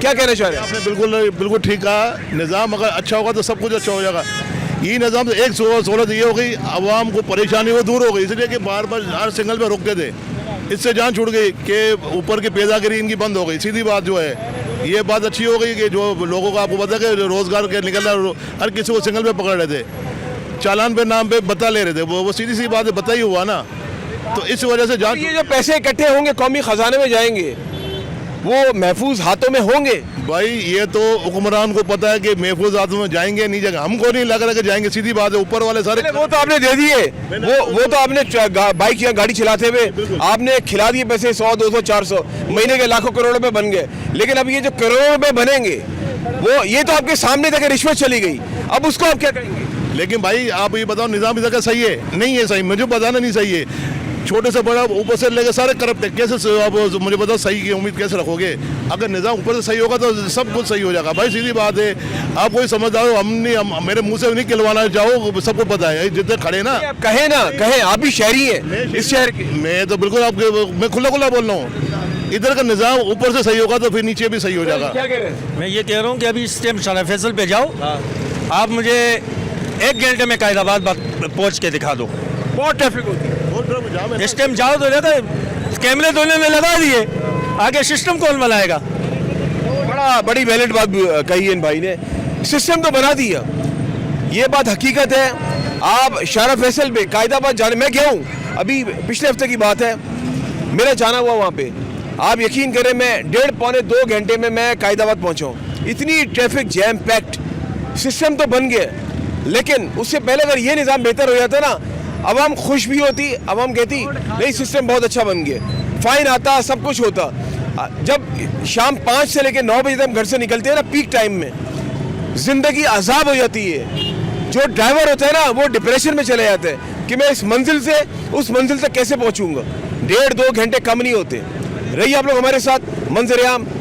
क्या कहना चाह रहे हैं? आपने बिल्कुल ठीक कहा। निज़ाम अगर अच्छा होगा तो सब कुछ अच्छा हो जाएगा। ये निज़ाम तो एक सहूलत ये हो गई, आवाम को परेशानी वो दूर हो गई, इसलिए कि बार बार हर सिग्नल पे रोकते थे। इससे जान छूट गई कि ऊपर की पैदागिरी इनकी बंद हो गई। सीधी बात जो है, ये बात अच्छी हो गई कि जो लोगों को आपको पता है कि रोज़गार के निकल रहा, हर किसी को सिग्नल पे पकड़ रहे थे, चालान पे नाम पे बता ले रहे थे। वो सीधी सी बात है, बता ही हुआ ना। तो इस वजह से जान, ये जो पैसे इकट्ठे होंगे कौमी खजाने में जाएंगे, वो महफूज हाथों में होंगे। भाई ये तो हुक्मरान को पता है कि महफूज हाथों में जाएंगे नहीं जाएंगे, हमको नहीं लग रहा कि जाएंगे। सीधी बात है, ऊपर वाले सारे वो तो आपने दे दिए, वो तो आपने बाइक या गाड़ी चलाते हुए आपने खिला दिए पैसे 100 200 400, महीने के लाखों करोड़ रुपए बन गए। लेकिन अब ये जो करोड़ रुपए बनेंगे, वो ये तो आपके सामने तक रिश्वत चली गई, अब उसको आप क्या कहेंगे? लेकिन भाई आप ये बताओ, निज़ाम इधर का सही है? नहीं है सही, मुझे बताना नहीं सही है। छोटे से बड़ा ऊपर से लेकर सारे करप्ट है, कैसे आप मुझे बताओ सही की उम्मीद कैसे रखोगे? अगर निज़ाम ऊपर से सही होगा तो सब कुछ सही हो जाएगा। भाई सीधी बात है, आप कोई समझदार हो, मेरे मुंह से नहीं खिलवाना जाओ, सबको पता है जितने खड़े ना। आप कहें आप भी शहरी हैं इस शहर के। मैं तो बिल्कुल मैं खुला बोल रहा हूँ। इधर का निज़ाम ऊपर से सही होगा तो फिर नीचे भी सही हो जाएगा। क्या कह रहे हैं? मैं ये कह रहा हूँ कि अभी इस टाइम शाला फैसल पे जाओ, आप मुझे 1 घंटे में कायदाबाद पहुँच के दिखा दो। बहुत ट्रैफिक होती है। इस टाइम जाओ तो रहता है, कैमरे तो उन्होंने लगा दिए, आगे सिस्टम कौन बनाएगा? बड़ी वैलिड बात कही है इन भाई ने, सिस्टम तो बना दिया, ये बात हकीकत है। आप शारा फैसल पे कायदाबाद जाने, मैं गया हूँ अभी पिछले हफ्ते की बात है, मेरा जाना हुआ वहाँ पे। आप यकीन करें, मैं 1.5 पौने 2 घंटे में मैं कायदाबाद पहुँचा हूँ। इतनी ट्रैफिक जैम पैक्ट, सिस्टम तो बन गया, लेकिन उससे पहले अगर ये निज़ाम बेहतर हो जाता ना, अवाम खुश भी होती, अवाम कहती नहीं सिस्टम बहुत अच्छा बन गया, फाइन आता, सब कुछ होता। जब शाम 5 से लेकर 9 बजे तक हम घर से निकलते हैं ना, पीक टाइम में जिंदगी अजाब हो जाती है। जो ड्राइवर होता है ना, वो डिप्रेशन में चले जाते हैं कि मैं इस मंजिल से उस मंजिल तक कैसे पहुंचूंगा। 1.5-2 घंटे कम नहीं होते। रही आप लोग हमारे साथ, मंजर आम